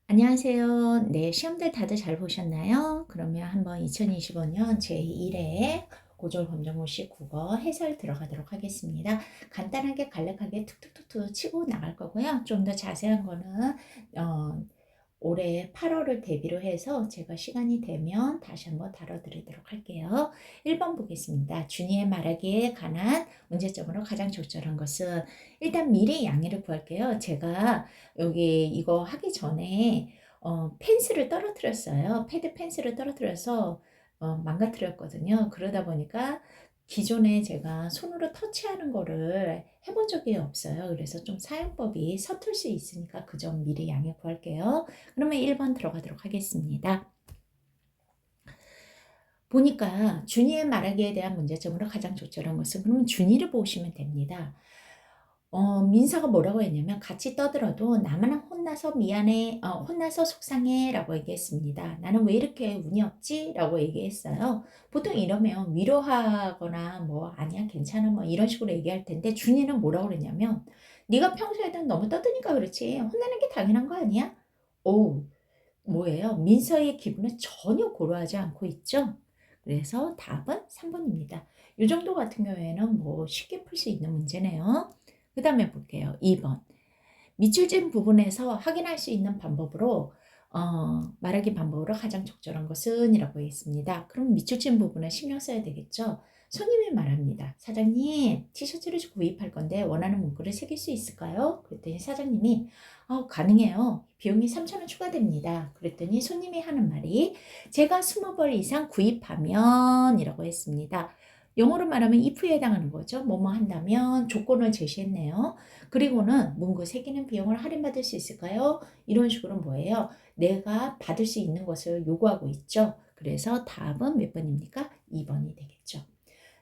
안녕하세요. 네, 시험들 다들 잘 보셨나요? 그러면 한번 2025년 제1회 고졸검정고시 국어 해설 들어가도록 하겠습니다. 간단하게 간략하게 툭툭툭툭 치고 나갈 거고요. 좀 더 자세한 거는 어, 올해 8월을 대비로 해서 제가 시간이 되면 다시 한번 다뤄드리도록 할게요. 1번 보겠습니다. 준이의 말하기에 관한 문제점으로 가장 적절한 것은 일단 미리 양해를 구할게요. 제가 여기 이거 하기 전에 펜슬을 떨어뜨렸어요. 패드 펜슬을 떨어뜨려서 망가뜨렸거든요. 그러다 보니까 기존에 제가 손으로 터치하는 거를 해본 적이 없어요. 그래서 좀 사용법이 서툴 수 있으니까 그 점 미리 양해 구할게요. 그러면 1번 들어가도록 하겠습니다. 보니까 준이의 말하기에 대한 문제점으로 가장 적절한 것은 그러면 준이를 보시면 됩니다. 민서가 뭐라고 했냐면 같이 떠들어도 나만 혼나서 미안해, 혼나서 속상해 라고 얘기했습니다. 나는 왜 이렇게 운이 없지? 라고 얘기했어요. 보통 이러면 위로하거나 뭐 아니야 괜찮아 뭐 이런 식으로 얘기할 텐데 준이는 뭐라고 그랬냐면 네가 평소에는 너무 떠드니까 그렇지 혼나는 게 당연한 거 아니야? 오, 뭐예요? 민서의 기분은 전혀 고려하지 않고 있죠? 그래서 답은 3번입니다. 이 정도 같은 경우에는 뭐 쉽게 풀 수 있는 문제네요. 그 다음에 볼게요. 2번. 밑줄진 부분에서 확인할 수 있는 방법으로 말하기 방법으로 가장 적절한 것은 이라고 했습니다. 그럼 밑줄진 부분에 신경 써야 되겠죠. 손님이 말합니다. 사장님 티셔츠를 구입할 건데 원하는 문구를 새길 수 있을까요? 그랬더니 사장님이 가능해요. 비용이 3,000원 추가됩니다. 그랬더니 손님이 하는 말이 제가 20벌 이상 구입하면 이라고 했습니다. 영어로 말하면 if에 해당하는 거죠. 뭐뭐 한다면 조건을 제시했네요. 그리고는 문구 새기는 비용을 할인받을 수 있을까요? 이런 식으로 뭐예요? 내가 받을 수 있는 것을 요구하고 있죠. 그래서 답은 몇 번입니까? 2번이 되겠죠.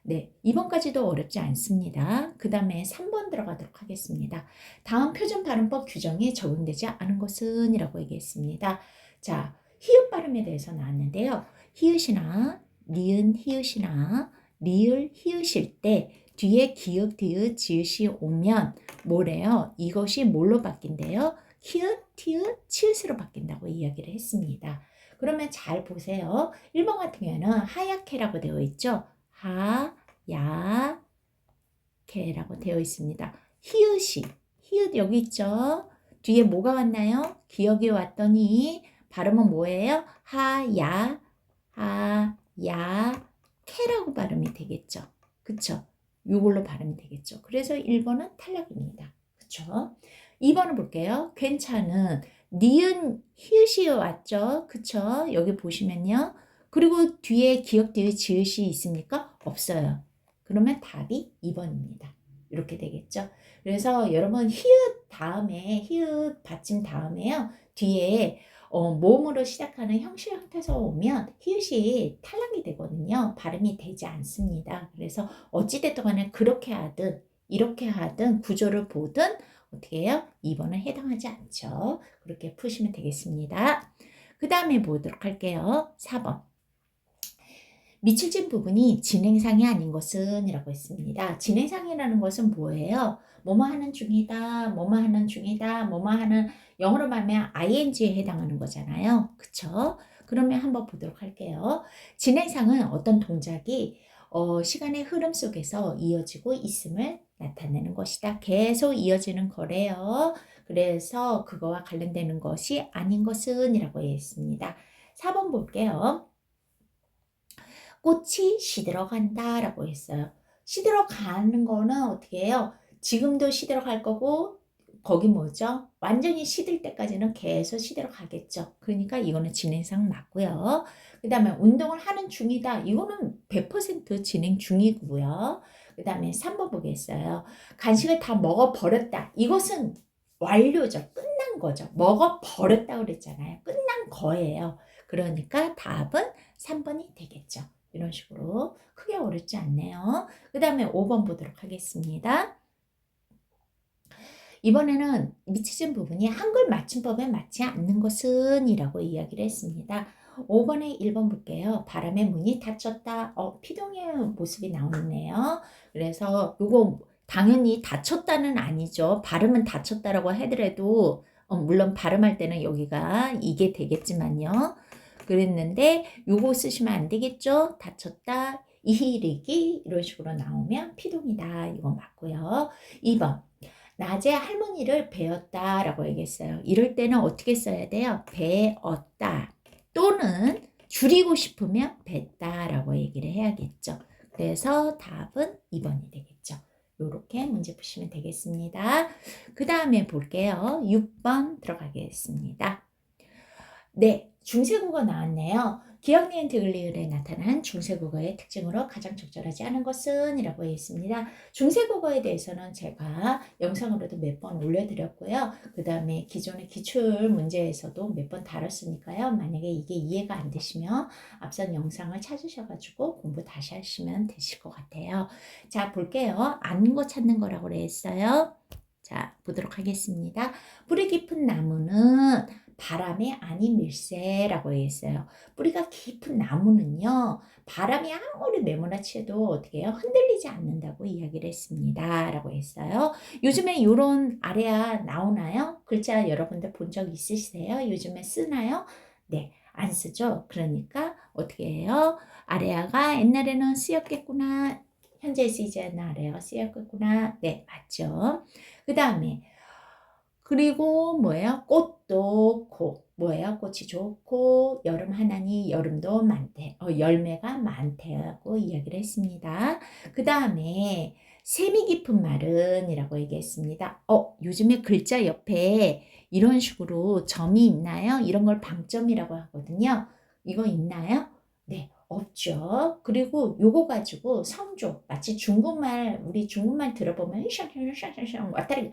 네, 2번까지도 어렵지 않습니다. 그 다음에 3번 들어가도록 하겠습니다. 다음 표준 발음법 규정에 적용되지 않은 것은 이라고 얘기했습니다. 자, 히읗 발음에 대해서 나왔는데요. 히읗이나 니은 히읗이나 리을 히읗일 때 뒤에 기역, 디귿, 지읒이 오면 뭐래요? 이것이 뭘로 바뀐대요? 히읗, 티읕, 치읓으로 바뀐다고 이야기를 했습니다. 그러면 잘 보세요. 1번 같은 경우에는 하얗게라고 되어 있죠? 하얗게라고 되어 있습니다. 히읗 여기 있죠? 뒤에 뭐가 왔나요? 기억이 왔더니 발음은 뭐예요? 하야케라고 발음이 되겠죠. 그쵸? 요걸로 발음이 되겠죠. 그래서 1번은 탈락입니다. 그쵸? 2번을 볼게요. 괜찮은 니은 히읗이 왔죠. 그쵸? 여기 보시면요. 그리고 뒤에 기억 뒤에 지읒이 있습니까? 없어요. 그러면 답이 2번입니다. 이렇게 되겠죠. 그래서 여러분 히읗 다음에 히읗 받침 다음에요. 뒤에 모음으로 시작하는 형식 형태서 오면 히읗이 탈락이 되거든요. 발음이 되지 않습니다. 그래서 어찌됐든 간에 그렇게 하든 이렇게 하든 구조를 보든 어떻게 해요? 2번은 해당하지 않죠. 그렇게 푸시면 되겠습니다. 그 다음에 보도록 할게요. 4번. 미칠진 부분이 진행상이 아닌 것은 이라고 했습니다. 진행상이라는 것은 뭐예요? 뭐뭐 하는 중이다, 뭐뭐 하는 중이다, 뭐뭐 하는 영어로 말하면 ing에 해당하는 거잖아요. 그쵸? 그러면 한번 보도록 할게요. 진행상은 어떤 동작이 시간의 흐름 속에서 이어지고 있음을 나타내는 것이다. 계속 이어지는 거래요. 그래서 그거와 관련되는 것이 아닌 것은 이라고 했습니다. 4번 볼게요. 꽃이 시들어간다 라고 했어요. 시들어가는 거는 어떻게 해요? 지금도 시들어갈 거고 거기 뭐죠? 완전히 시들 때까지는 계속 시들어가겠죠. 그러니까 이거는 진행상 맞고요. 그 다음에 운동을 하는 중이다. 이거는 100% 진행 중이고요. 그 다음에 3번 보겠어요. 간식을 다 먹어버렸다. 이것은 완료죠. 끝난 거죠. 먹어버렸다 그랬잖아요. 끝난 거예요. 그러니까 답은 3번이 되겠죠. 이런 식으로 크게 어렵지 않네요. 그 다음에 5번 보도록 하겠습니다. 이번에는 미치진 부분이 한글 맞춤법에 맞지 않는 것은 이라고 이야기를 했습니다. 5번에 1번 볼게요. 바람에 문이 닫혔다. 피동의 모습이 나오네요. 그래서 요거 당연히 닫혔다는 아니죠. 발음은 닫혔다라고 하더라도 물론 발음할 때는 여기가 이게 되겠지만요. 그랬는데 요거 쓰시면 안 되겠죠? 다쳤다, 이히리기 이런 식으로 나오면 피동이다. 이거 맞고요. 2번. 낮에 할머니를 베었다 라고 얘기했어요. 이럴 때는 어떻게 써야 돼요? 베었다 또는 줄이고 싶으면 뱄다 라고 얘기를 해야겠죠. 그래서 답은 2번이 되겠죠. 이렇게 문제 푸시면 되겠습니다. 그 다음에 볼게요. 6번 들어가겠습니다. 네, 중세국어 나왔네요. 기억, 니은, 디귿, 리을에 나타난 중세국어의 특징으로 가장 적절하지 않은 것은? 이라고 했습니다. 중세국어에 대해서는 제가 영상으로도 몇 번 올려드렸고요. 그 다음에 기존의 기출 문제에서도 몇 번 다뤘으니까요. 만약에 이게 이해가 안 되시면 앞선 영상을 찾으셔가지고 공부 다시 하시면 되실 것 같아요. 자, 볼게요. 아는 거 찾는 거라고 그랬어요. 자, 보도록 하겠습니다. 뿌리 깊은 나무는 바람에 아닌 밀새라고 했어요. 뿌리가 깊은 나무는요, 바람이 아무리 내몰아쳐도 어떻게 해요? 흔들리지 않는다고 이야기를 했습니다. 라고 했어요. 요즘에 이런 아래아 나오나요? 글자 여러분들 본 적 있으세요? 요즘에 쓰나요? 네, 안 쓰죠. 그러니까 어떻게 해요? 아래아가 옛날에는 쓰였겠구나. 현재 쓰이지 않는 아래아가 쓰였겠구나. 네, 맞죠. 그 다음에 그리고 뭐예요? 꽃도 뭐예요? 꽃이 좋고 여름 하나니 여름도 많대. 열매가 많대라고 이야기를 했습니다. 그 다음에 셈이 깊은 말은 이라고 얘기했습니다. 요즘에 글자 옆에 이런 식으로 점이 있나요? 이런 걸 방점이라고 하거든요. 이거 있나요? 네, 없죠. 그리고 요거 가지고 성조, 마치 중국말, 우리 중국말 들어보면 샹샹샹샹 왔다리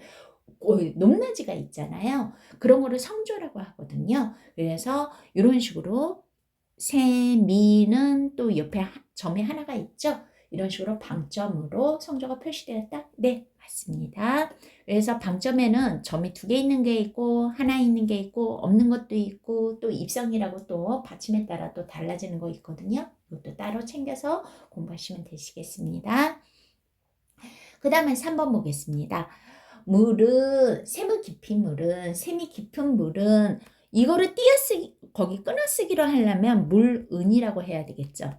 높낮이가 있잖아요. 그런 거를 성조라고 하거든요. 그래서 이런 식으로 세미는 또 옆에 점이 하나가 있죠. 이런 식으로 방점으로 성조가 표시되었다? 네, 맞습니다. 그래서 방점에는 점이 2개 있는 게 있고 하나 있는 게 있고 없는 것도 있고 또 입성이라고 또 받침에 따라 또 달라지는 거 있거든요. 이것도 따로 챙겨서 공부하시면 되시겠습니다. 그 다음에 3번 보겠습니다. 물은 셈이 깊은 물은 이거를 띄어쓰기 거기 끊어쓰기로 하려면 물은이라고 해야 되겠죠.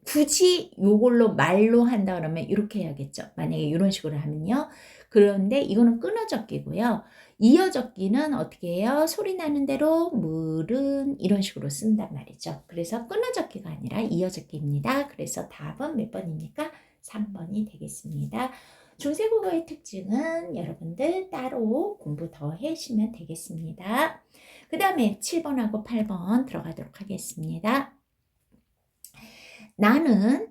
굳이 요걸로 말로 한다 그러면 이렇게 해야겠죠. 만약에 이런 식으로 하면요. 그런데 이거는 끊어 적기고요. 이어 적기는 어떻게 해요? 소리 나는 대로 물은 이런 식으로 쓴단 말이죠. 그래서 끊어 적기가 아니라 이어 적기입니다. 그래서 답은 몇 번입니까? 3번이 되겠습니다. 중세국어의 특징은 여러분들 따로 공부 더 해주시면 되겠습니다. 그 다음에 7번하고 8번 들어가도록 하겠습니다. 나는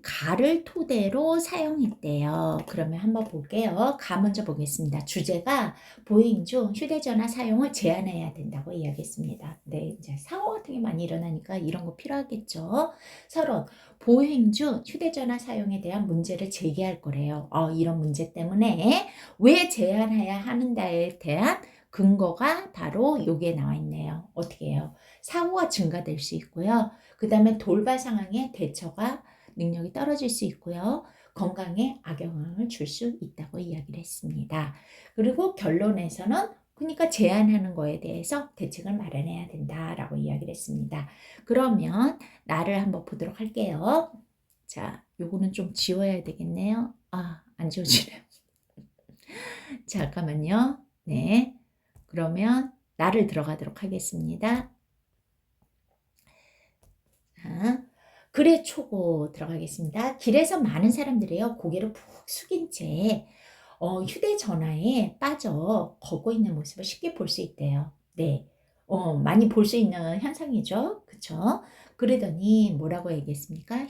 가를 토대로 사용했대요. 그러면 한번 볼게요. 가 먼저 보겠습니다. 주제가 보행 중 휴대전화 사용을 제한해야 된다고 이야기했습니다. 네, 이제 사고 같은 게 많이 일어나니까 이런 거 필요하겠죠. 서론, 보행 중 휴대전화 사용에 대한 문제를 제기할 거래요. 이런 문제 때문에 왜 제한해야 하는가에 대한 근거가 바로 여기에 나와 있네요. 어떻게 해요? 사고가 증가될 수 있고요. 그 다음에 돌발 상황에 대처가 능력이 떨어질 수 있고요. 건강에 악영향을 줄 수 있다고 이야기를 했습니다. 그리고 결론에서는 그러니까 제한하는 거에 대해서 대책을 마련해야 된다라고 이야기를 했습니다. 그러면 나를 한번 보도록 할게요. 자, 요거는 좀 지워야 되겠네요. 안 지워지네요. 잠깐만요. 네. 그러면 나를 들어가도록 하겠습니다. 자, 글의 초고 들어가겠습니다. 길에서 많은 사람들이요 고개를 푹 숙인 채 휴대전화에 빠져 걷고 있는 모습을 쉽게 볼 수 있대요. 네, 많이 볼 수 있는 현상이죠. 그쵸? 그러더니 뭐라고 얘기했습니까?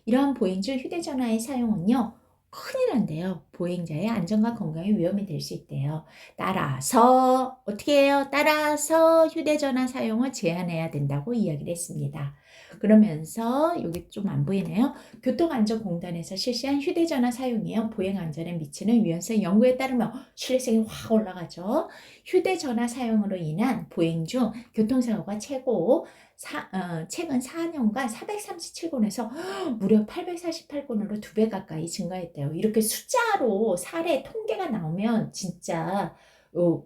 이러한 보행 중 휴대전화의 사용은요 큰일 난대요. 보행자의 안전과 건강에 위험이 될 수 있대요. 따라서 어떻게 해요? 따라서 휴대전화 사용을 제한해야 된다고 이야기를 했습니다. 그러면서 여기 좀 안 보이네요. 교통안전공단에서 실시한 휴대전화 사용이요 보행안전에 미치는 위험성 연구에 따르면 신뢰성이 확 올라가죠. 휴대전화 사용으로 인한 보행 중 교통사고가 최고 최근 4년간 437권에서 무려 848권으로 2배 가까이 증가했대요. 이렇게 숫자로 사례 통계가 나오면 진짜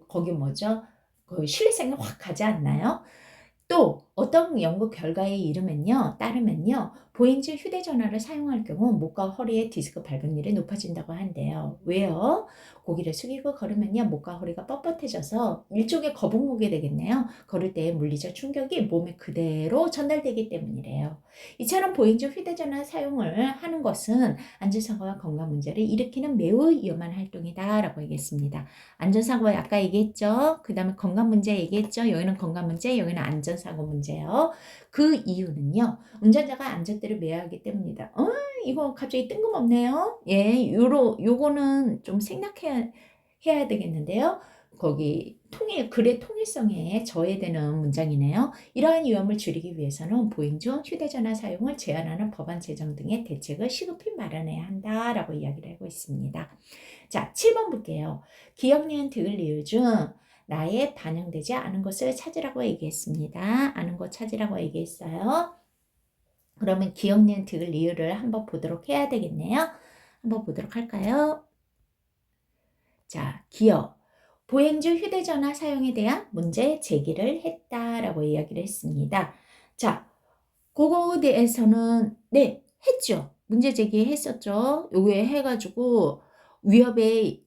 거기 뭐죠? 그 신뢰성이 확 가지 않나요? 또 어떤 연구 결과에 따르면요. 보행중 휴대전화를 사용할 경우 목과 허리의 디스크 발병률이 높아진다고 한대요. 왜요? 고개를 숙이고 걸으면요. 목과 허리가 뻣뻣해져서 일종의 거북목이 되겠네요. 걸을 때 물리적 충격이 몸에 그대로 전달되기 때문이래요. 이처럼 보행중 휴대전화 사용을 하는 것은 안전사고와 건강 문제를 일으키는 매우 위험한 활동이다 라고 얘기했습니다. 안전사고 아까 얘기했죠. 그 다음에 건강 문제 얘기했죠. 여기는 건강 문제, 여기는 안전사고 문제요. 그 이유는요. 운전자가 안전대를 매야 하기 때문이다. 이거 갑자기 뜬금없네요. 예, 요거는 좀 생략해야 되겠는데요. 거기 글의 통일성에 저해되는 문장이네요. 이러한 위험을 줄이기 위해서는 보행 중 휴대전화 사용을 제한하는 법안 제정 등의 대책을 시급히 마련해야 한다라고 이야기를 하고 있습니다. 자, 7번 볼게요. 기억, 니은, 디귿, 리을 중 나에 반영되지 않은 것을 찾으라고 얘기했습니다. 아는 것 찾으라고 얘기했어요. 그러면 기억, 니은, 디귿, 리을을 한번 보도록 해야 되겠네요. 한번 보도록 할까요? 자, 기억. 보행 중 휴대전화 사용에 대한 문제 제기를 했다라고 이야기를 했습니다. 자, 그거에 대해서는 네, 했죠. 문제 제기했었죠. 요게 해가지고 위협이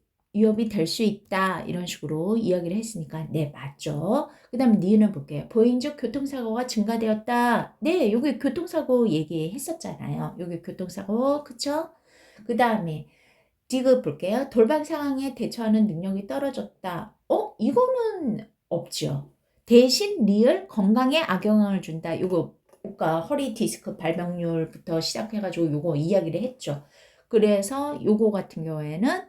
될 수 있다 이런 식으로 이야기를 했으니까 네, 맞죠. 그 다음 니은을 볼게요. 보행 중 교통사고가 증가되었다. 네, 요게 교통사고 얘기했었잖아요. 요게 교통사고, 그쵸? 그 다음에 디귿 볼게요. 돌발 상황에 대처하는 능력이 떨어졌다. 이거는 없죠. 대신 리을 건강에 악영향을 준다. 요거 아까 허리 디스크 발병률부터 시작해가지고 요거 이야기를 했죠. 그래서 요거 같은 경우에는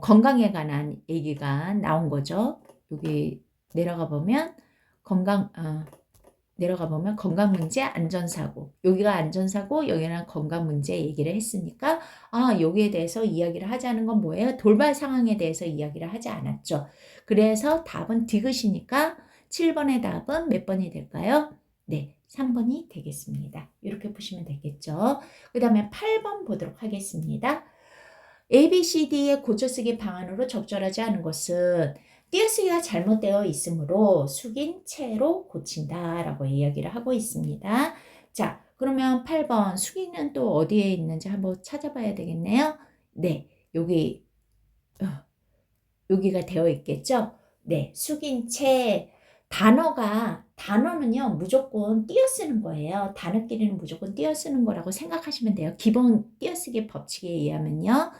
건강에 관한 얘기가 나온 거죠. 여기 내려가 보면 건강 문제, 안전사고. 여기가 안전사고, 여기는 건강 문제 얘기를 했으니까, 여기에 대해서 이야기를 하자는 건 뭐예요? 돌발 상황에 대해서 이야기를 하지 않았죠. 그래서 답은 디귿이니까 7번의 답은 몇 번이 될까요? 네, 3번이 되겠습니다. 이렇게 보시면 되겠죠. 그 다음에 8번 보도록 하겠습니다. ABCD의 고쳐쓰기 방안으로 적절하지 않은 것은 띄어쓰기가 잘못되어 있으므로 숙인 채로 고친다라고 이야기를 하고 있습니다. 자, 그러면 8번 숙인은 또 어디에 있는지 한번 찾아봐야 되겠네요. 네, 여기가 되어 있겠죠? 네, 숙인 채 단어는요 무조건 띄어쓰는 거예요. 단어끼리는 무조건 띄어쓰는 거라고 생각하시면 돼요. 기본 띄어쓰기 법칙에 의하면요.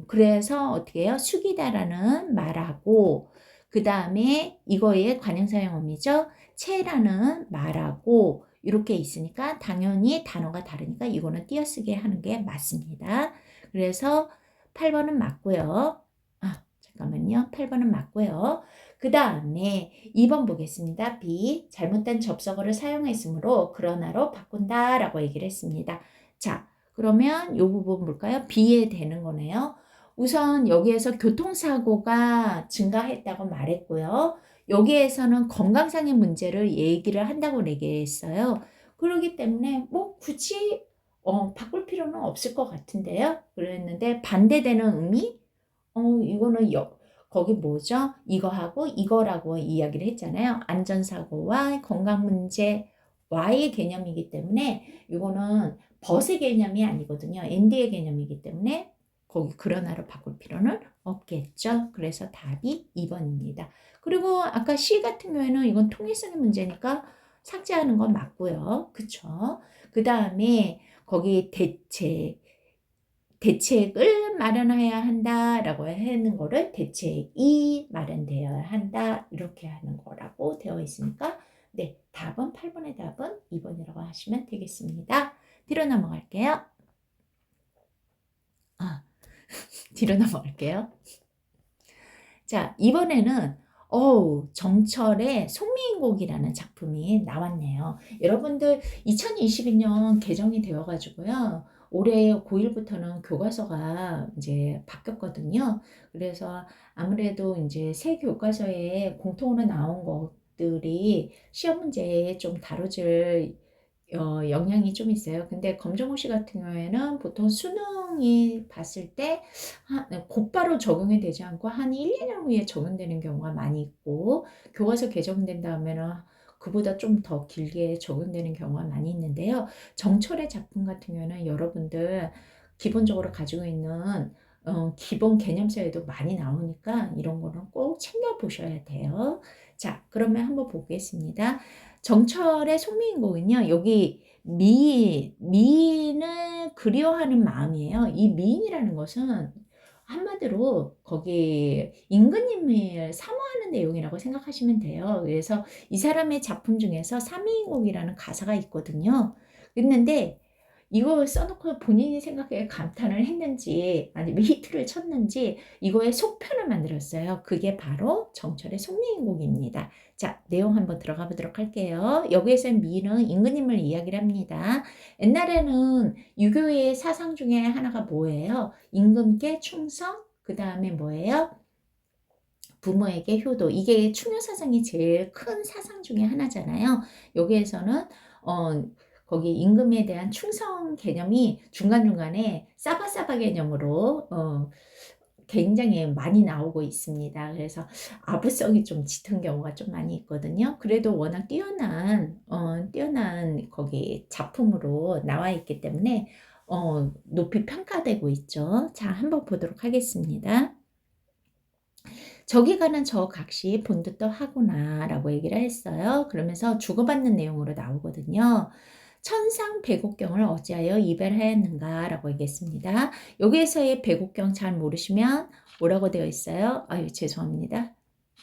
그래서 어떻게 해요? 숙이다라는 말하고 그 다음에 이거의 관형사용어미죠. 채라는 말하고 이렇게 있으니까 당연히 단어가 다르니까 이거는 띄어쓰기 하는 게 맞습니다. 그래서 8번은 맞고요. 잠깐만요. 8번은 맞고요. 그 다음에 2번 보겠습니다. B. 잘못된 접속어를 사용했으므로 그러나로 바꾼다 라고 얘기를 했습니다. 자, 그러면 이 부분 볼까요? B에 되는 거네요. 우선 여기에서 교통사고가 증가했다고 말했고요. 여기에서는 건강상의 문제를 얘기를 한다고 얘기했어요. 그렇기 때문에 뭐 굳이 바꿀 필요는 없을 것 같은데요. 그랬는데 반대되는 의미? 이거는 거기 뭐죠? 이거하고 이거라고 이야기를 했잖아요. 안전사고와 건강문제와의 개념이기 때문에 이거는 벗의 개념이 아니거든요. 앤디의 개념이기 때문에 거기 그러나로 바꿀 필요는 없겠죠. 그래서 답이 2번입니다. 그리고 아까 C 같은 경우에는 이건 통일성의 문제니까 삭제하는 건 맞고요. 그쵸? 그 다음에 거기 대책을 마련해야 한다라고 하는 거를 대책이 마련되어야 한다 이렇게 하는 거라고 되어 있으니까 네, 답은 8번의 답은 2번이라고 하시면 되겠습니다. 뒤로 넘어갈게요. 뒤로 넘어갈게요. 자, 이번에는 정철의 송미인곡이라는 작품이 나왔네요. 여러분들 2022년 개정이 되어가지고요. 올해 고1부터는 교과서가 이제 바뀌었거든요. 그래서 아무래도 이제 새 교과서에 공통으로 나온 거 것들이 시험 문제에 좀 다뤄질 영향이 좀 있어요. 근데 검정고시 같은 경우에는 보통 수능이 봤을 때 곧바로 적용이 되지 않고 한 1, 2년 후에 적용되는 경우가 많이 있고, 교과서 개정된 다음에는 그보다 좀 더 길게 적용되는 경우가 많이 있는데요. 정철의 작품 같은 경우는 여러분들 기본적으로 가지고 있는 기본 개념서에도 많이 나오니까 이런 거는 꼭 챙겨보셔야 돼요. 자, 그러면 한번 보겠습니다. 정철의 송미인곡은요, 여기 미인을 그리워하는 마음이에요. 이 미인이라는 것은 한마디로 거기 임금님을 사모하는 내용이라고 생각하시면 돼요. 그래서 이 사람의 작품 중에서 삼위인곡이라는 가사가 있거든요. 있는데 이거 써놓고 본인이 생각에 감탄을 했는지 아니면 히트를 쳤는지 이거의 속편을 만들었어요. 그게 바로 정철의 송미인곡입니다. 자, 내용 한번 들어가 보도록 할게요. 여기에서 미는 임금님을 이야기를 합니다. 옛날에는 유교의 사상 중에 하나가 뭐예요? 임금께 충성, 그 다음에 뭐예요? 부모에게 효도. 이게 충효 사상이 제일 큰 사상 중에 하나잖아요. 여기에서는 거기 임금에 대한 충성 개념이 중간중간에 사바사바 개념으로 굉장히 많이 나오고 있습니다. 그래서 아부성이 좀 짙은 경우가 좀 많이 있거든요. 그래도 워낙 뛰어난 거기 작품으로 나와 있기 때문에 높이 평가되고 있죠. 자, 한번 보도록 하겠습니다. 저기 가는 저 각시 본듯도 하구나 라고 얘기를 했어요. 그러면서 주고받는 내용으로 나오거든요. 천상 백옥경을 어찌하여 이별하였는가 라고 얘기했습니다. 여기에서의 백옥경 잘 모르시면 뭐라고 되어 있어요? 아유, 죄송합니다.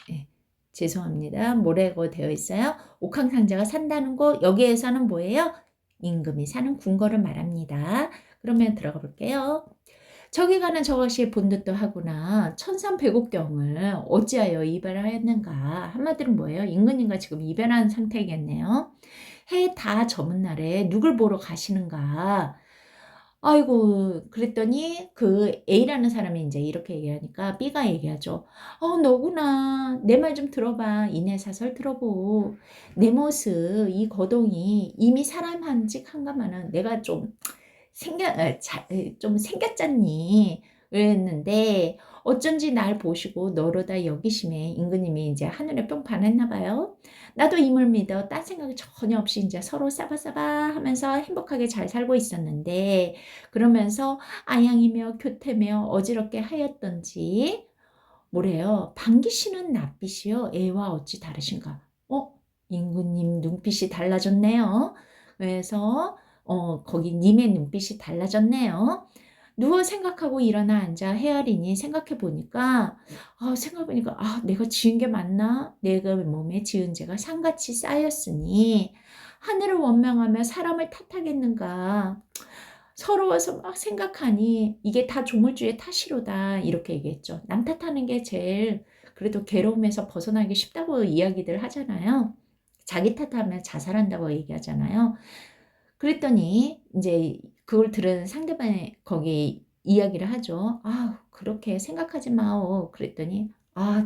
네, 죄송합니다. 뭐라고 되어 있어요? 옥황상제가 산다는 곳, 여기에서는 뭐예요? 임금이 사는 궁궐을 말합니다. 그러면 들어가 볼게요. 저기 가는 저것이 본듯도 하구나. 천상백옥경을 어찌하여 이별하였는가. 한마디로 뭐예요? 임금님과 지금 이별한 상태겠네요. 해 다 저문 날에 누굴 보러 가시는가. 아이고, 그랬더니 그 A라는 사람이 이제 이렇게 얘기하니까 B가 얘기하죠. 너구나. 내 말 좀 들어봐. 인해사설 들어보. 내 모습, 이 거동이 이미 사람 한직 한가마는 내가 좀 생겼잖니. 그랬는데 어쩐지 날 보시고 너로다 여기심에 임금님이 이제 하늘에 뿅 반했나 봐요. 나도 임을 믿어 딴 생각이 전혀 없이 이제 서로 싸바싸바 하면서 행복하게 잘 살고 있었는데, 그러면서 아양이며 교태며 어지럽게 하였던지 뭐래요? 반기시는 낯빛이요 애와 어찌 다르신가. 임금님 눈빛이 달라졌네요. 그래서 거기 님의 눈빛이 달라졌네요. 누워 생각하고 일어나 앉아 헤아리니 생각해보니까 내가 지은 게 맞나? 내가 몸에 지은 죄가 산같이 쌓였으니 하늘을 원망하며 사람을 탓하겠는가? 서러워서 막 생각하니 이게 다 조물주의 탓이로다 이렇게 얘기했죠. 남 탓하는 게 제일 그래도 괴로움에서 벗어나기 쉽다고 이야기들 하잖아요. 자기 탓하면 자살한다고 얘기하잖아요. 그랬더니 이제 그걸 들은 상대방이 거기 이야기를 하죠. 그렇게 생각하지 마오. 그랬더니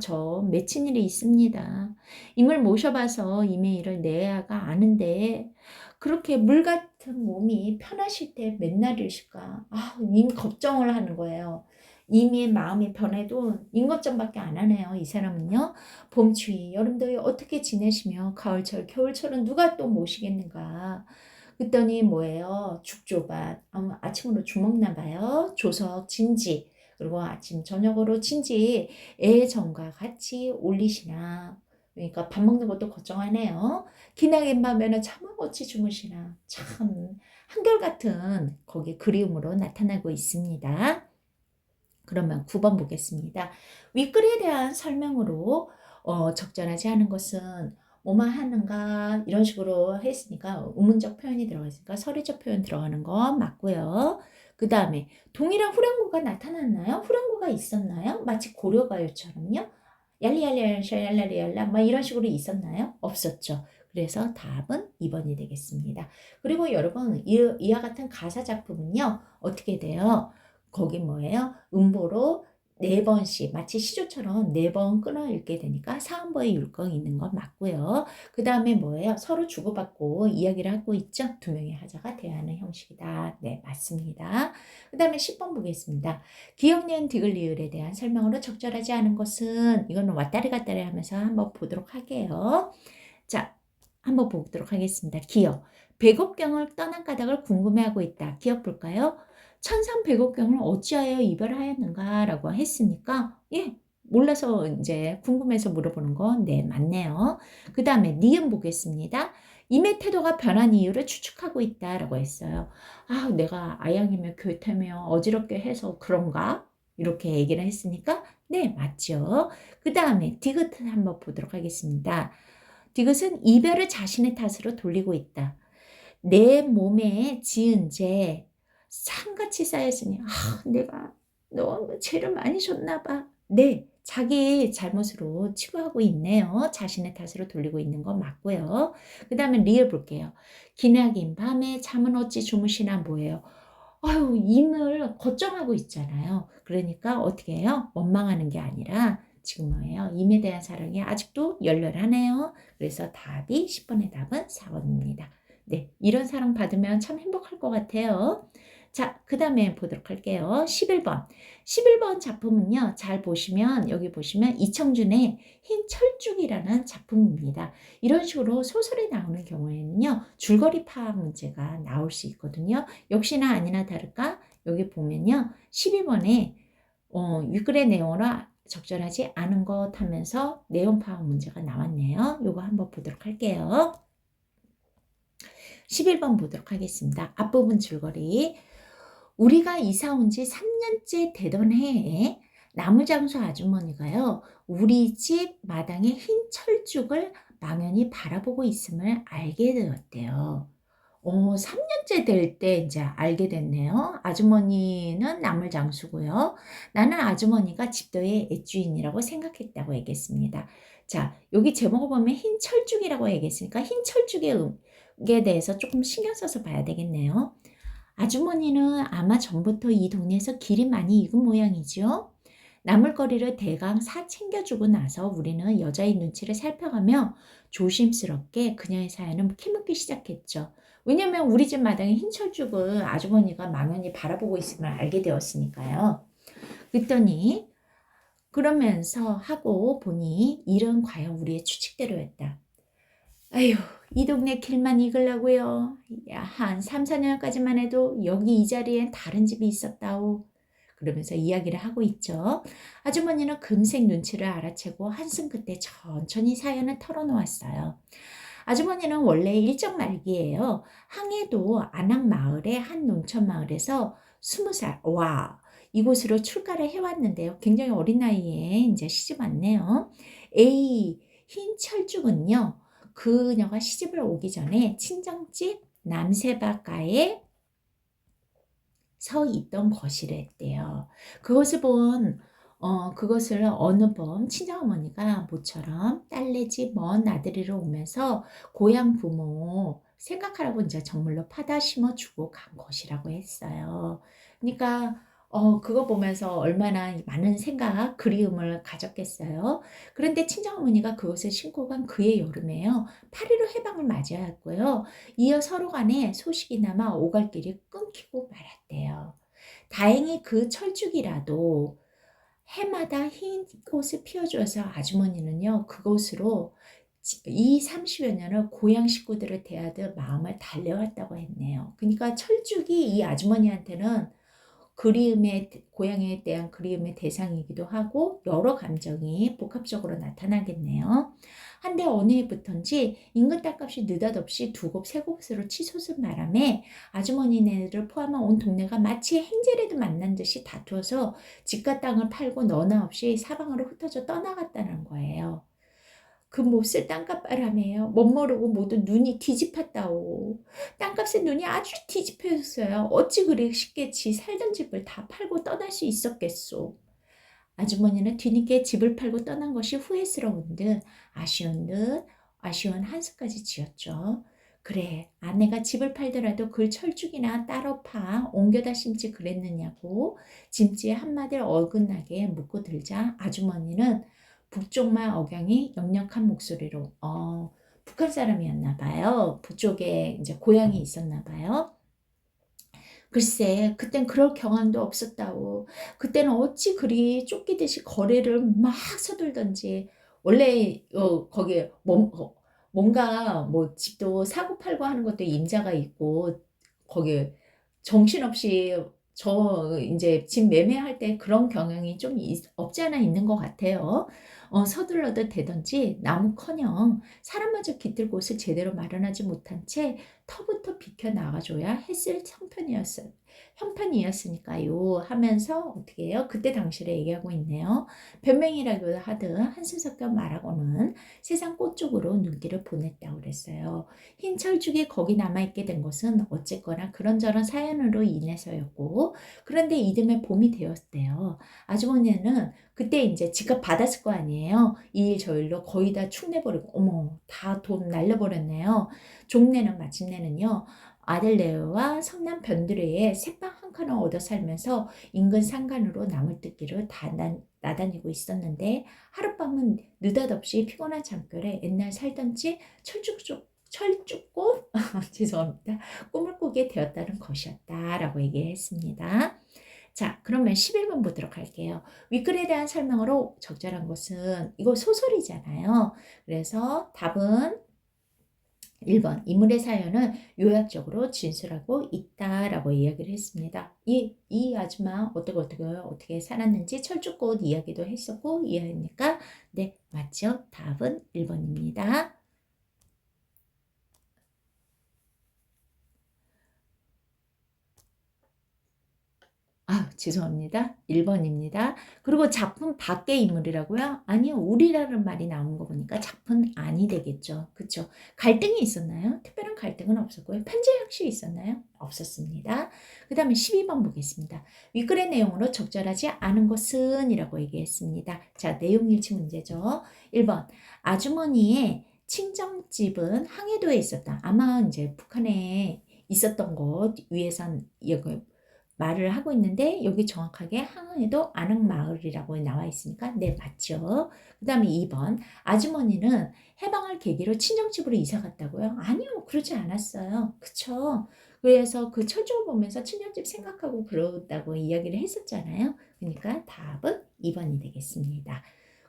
저 맺힌 일이 있습니다. 임을 모셔봐서 임의 일을 내야가 아는데 그렇게 물 같은 몸이 편하실 때 맨날 이러실까. 임 걱정을 하는 거예요. 임의 마음이 변해도 임 걱정밖에 안 하네요. 이 사람은요. 봄 추위, 여름 더위 어떻게 지내시며 가을철, 겨울철은 누가 또 모시겠는가. 그랬더니 뭐예요? 죽조밥. 아침으로 죽 먹나 봐요. 조석, 진지. 그리고 아침 저녁으로 진지 애정과 같이 올리시나. 그러니까 밥 먹는 것도 걱정하네요. 기나긴 밤에는 잠옷이 주무시나. 참 한결같은 거기 그리움으로 나타나고 있습니다. 그러면 9번 보겠습니다. 윗글에 대한 설명으로 적절하지 않은 것은 뭐만 하는가 이런 식으로 했으니까 의문적 표현이 들어가 있으니까 서리적 표현 들어가는 거 맞고요. 그 다음에 동일한 후렴구가 나타났나요? 후렴구가 있었나요? 마치 고려가요처럼요. 얄리얄리얄랄랄리얄라 막 이런 식으로 있었나요? 없었죠. 그래서 답은 2번이 되겠습니다. 그리고 여러분 이와 같은 가사 작품은요 어떻게 돼요? 거기 뭐예요? 음보로 4번씩 마치 시조처럼 4번 끊어 읽게 되니까 사음보에 율곡이 있는 건 맞고요. 그 다음에 뭐예요? 서로 주고받고 이야기를 하고 있죠. 두 명의 하자가 대화하는 형식이다. 네, 맞습니다. 그 다음에 10번 보겠습니다. 기억, 니은, 디귿, 리을에 대한 설명으로 적절하지 않은 것은, 이거는 왔다리 갔다리 하면서 한번 보도록 할게요. 자, 한번 보도록 하겠습니다. 기억. 백옥경을 떠난 까닭을 궁금해하고 있다. 기억 볼까요? 천상백옥경을 어찌하여 이별하였는가 라고 했으니까 몰라서 이제 궁금해서 물어보는 건 네, 맞네요. 그 다음에 니은 보겠습니다. 임의 태도가 변한 이유를 추측하고 있다라고 했어요. 아, 내가 아양이며 교태며 어지럽게 해서 그런가? 이렇게 얘기를 했으니까 네, 맞죠. 그 다음에 디귿 한번 보도록 하겠습니다. 디귿은 이별을 자신의 탓으로 돌리고 있다. 내 몸에 지은 죄 산같이 쌓였으니 내가 너무 죄를 많이 줬나 봐. 네, 자기 잘못으로 치부하고 있네요. 자신의 탓으로 돌리고 있는 건 맞고요. 그 다음에 리을 볼게요. 기나긴 밤에 잠은 어찌 주무시나 뭐예요. 아유, 임을 걱정하고 있잖아요. 그러니까 어떻게 해요? 원망하는 게 아니라 지금 뭐예요? 임에 대한 사랑이 아직도 열렬하네요. 그래서 답이 10번의 답은 4번입니다. 네, 이런 사랑 받으면 참 행복할 것 같아요. 자, 그 다음에 보도록 할게요. 11번. 11번 작품은요, 잘 보시면, 여기 보시면 이청준의 흰 철쭉이라는 작품입니다. 이런 식으로 소설이 나오는 경우에는요, 줄거리 파악 문제가 나올 수 있거든요. 역시나 아니나 다를까, 여기 보면요, 12번에 윗글의 내용으로 적절하지 않은 것 하면서 내용 파악 문제가 나왔네요. 요거 한번 보도록 할게요. 11번 보도록 하겠습니다. 앞부분 줄거리. 우리가 이사 온 지 3년째 되던 해에 나무장수 아주머니가요, 우리 집 마당에 흰 철쭉을 망연히 바라보고 있음을 알게 되었대요. 3년째 될 때 이제 알게 됐네요. 아주머니는 나물장수고요. 나는 아주머니가 집도의 애주인이라고 생각했다고 얘기했습니다. 자, 여기 제목을 보면 흰 철쭉이라고 얘기했으니까 흰 철쭉에 대해서 조금 신경 써서 봐야 되겠네요. 아주머니는 아마 전부터 이 동네에서 길이 많이 익은 모양이죠. 나물거리를 대강 사 챙겨주고 나서 우리는 여자의 눈치를 살펴가며 조심스럽게 그녀의 사연을 캐묻기 시작했죠. 왜냐면 우리 집 마당에 흰 철쭉을 아주머니가 망연히 바라보고 있음을 알게 되었으니까요. 그랬더니 그러면서 하고 보니 일은 과연 우리의 추측대로였다. 아휴, 이 동네 길만 익으려고요. 야, 한 3, 4년까지만 해도 여기 이 자리엔 다른 집이 있었다오. 그러면서 이야기를 하고 있죠. 아주머니는 금색 눈치를 알아채고 한숨 끝에 천천히 사연을 털어놓았어요. 아주머니는 원래 일정 말기예요. 항해도 안악마을의 한 농촌 마을에서 20살, 와, 이곳으로 출가를 해왔는데요. 굉장히 어린 나이에 이제 시집 왔네요. A, 흰 철쭉은요. 그녀가 시집을 오기 전에 친정집 남세바가에 서 있던 거실에 했대요. 그것을 어느 밤 친정어머니가 모처럼 딸내집 먼 아들이로 오면서 고향 부모 생각하라고 이제 정물로 파다 심어주고 간 것이라고 했어요. 그러니까 그거 보면서 얼마나 많은 생각, 그리움을 가졌겠어요. 그런데 친정어머니가 그것을 신고 간 그의 여름에요. 8.15 해방을 맞이하였고요. 이어 서로 간에 소식이나마 오갈 길이 끊기고 말았대요. 다행히 그 철쭉이라도 해마다 흰 꽃을 피워줘서 아주머니는요, 그곳으로 이 30여 년을 고향 식구들을 대하듯 마음을 달래왔다고 했네요. 그러니까 철쭉이 이 아주머니한테는 고향에 대한 그리움의 대상이기도 하고 여러 감정이 복합적으로 나타나겠네요. 한데 어느 해부턴지 인근 땅값이 느닷없이 2곳, 3곳으로 치솟은 바람에 아주머니네를 포함한 온 동네가 마치 행제라도 만난 듯이 다투어서 집과 땅을 팔고 너나 없이 사방으로 흩어져 떠나갔다는 거예요. 그 몹쓸 땅값 바람에요. 멋모르고 모두 눈이 뒤집혔다오. 땅값에 눈이 아주 뒤집혀졌어요. 어찌 그리 쉽게 지 살던 집을 다 팔고 떠날 수 있었겠소. 아주머니는 뒤늦게 집을 팔고 떠난 것이 후회스러운 듯 아쉬운 한숨까지 지었죠. 그래, 아내가 집을 팔더라도 그걸 철쭉이나 따로 파 옮겨다 심지 그랬느냐고 짐지에 한마디를 어긋나게 묻고 들자 아주머니는 북쪽말 억양이 역력한 목소리로 북한 사람이었나 봐요. 북쪽에 이제 고향이 있었나 봐요. 글쎄, 그땐 그럴 경황도 없었다고. 그때는 어찌 그리 쫓기듯이 거리를 막 서둘던지. 원래 거기에 뭔가 뭐 집도 사고 팔고 하는 것도 임자가 있고 거기 정신없이 저 이제 집 매매할 때 그런 경향이 좀 없지 않아 있는 것 같아요. 서둘러도 되던지 나무커녕 사람마저 깃들 곳을 제대로 마련하지 못한 채 터부터 비켜 나가줘야 했을 형편이었으니까요 하면서 어떻게 해요? 그때 당시를 얘기하고 있네요. 변명이라고 하듯 한숨 섞여 말하고는 세상 꽃쪽으로 눈길을 보냈다고 그랬어요. 흰 철쭉이 거기 남아있게 된 것은 어쨌거나 그런저런 사연으로 인해서였고 그런데 이듬해 봄이 되었대요. 아주머니는 그때 이제 지갑 받았을 거 아니에요. 이 일 저 일로 거의 다 축내버리고 어머 다 돈 날려버렸네요. 종래는 마침내는요. 아들레오와 성남 변두리에 새빵 한 칸을 얻어 살면서 인근 상간으로 나물 뜯기를 나다니고 있었는데 하룻밤은 느닷없이 피곤한 잠결에 옛날 살던지 철쭉꽃 죄송합니다. 꿈을 꾸게 되었다는 것이었다라고 얘기했습니다. 자, 그러면 11번 보도록 할게요. 윗글에 대한 설명으로 적절한 것은 이거 소설이잖아요. 그래서 답은 1번 인물의 사연은 요약적으로 진술하고 있다라고 이야기를 했습니다. 이 아줌마 어떻게 살았는지 철쭉꽃 이야기도 했었고 이해합니까? 네, 맞죠? 답은 1번입니다. 죄송합니다. 1번입니다. 그리고 작품 밖의 인물이라고요? 아니요. 우리라는 말이 나온 거 보니까 작품 안이 되겠죠. 그쵸? 갈등이 있었나요? 특별한 갈등은 없었고요. 편지 혹시 있었나요? 없었습니다. 그 다음에 12번 보겠습니다. 윗글의 내용으로 적절하지 않은 것은 이라고 얘기했습니다. 자, 내용 일치 문제죠. 1번 아주머니의 친정집은 항해도에 있었다. 아마 이제 북한에 있었던 것 위에선 말을 하고 있는데 여기 정확하게 항해도 안흥마을이라고 나와 있으니까 네 맞죠. 그 다음에 2번 아주머니는 해방을 계기로 친정집으로 이사 갔다고요? 아니요 그러지 않았어요. 그쵸. 그래서 그 철쭉을 보면서 친정집 생각하고 그러다고 이야기를 했었잖아요. 그러니까 답은 2번이 되겠습니다.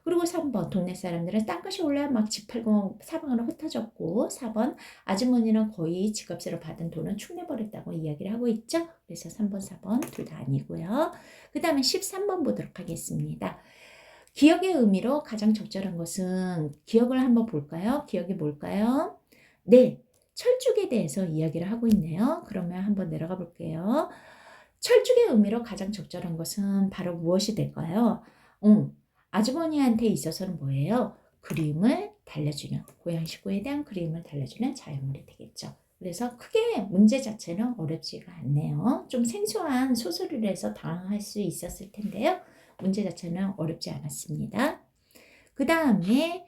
그리고 3번 동네 사람들은 땅값이 올라야 막 집 팔고 사방으로 흩어졌고 4번 아주머니는 거의 지갑세로 받은 돈은 축내버렸다고 이야기를 하고 있죠. 그래서 3번 4번 둘 다 아니고요. 그 다음에 13번 보도록 하겠습니다. 기억의 의미로 가장 적절한 것은 기억을 한번 볼까요? 기억이 뭘까요? 네, 철쭉에 대해서 이야기를 하고 있네요. 그러면 한번 내려가 볼게요. 철쭉의 의미로 가장 적절한 것은 바로 무엇이 될까요? 아주머니한테 있어서는 뭐예요? 그림을 달려주는 고양 식구에 대한 그림을 달려주는 자연물이 되겠죠. 그래서 크게 문제 자체는 어렵지가 않네요. 좀 생소한 소설이라서 당황할 수 있었을 텐데요. 문제 자체는 어렵지 않았습니다. 그 다음에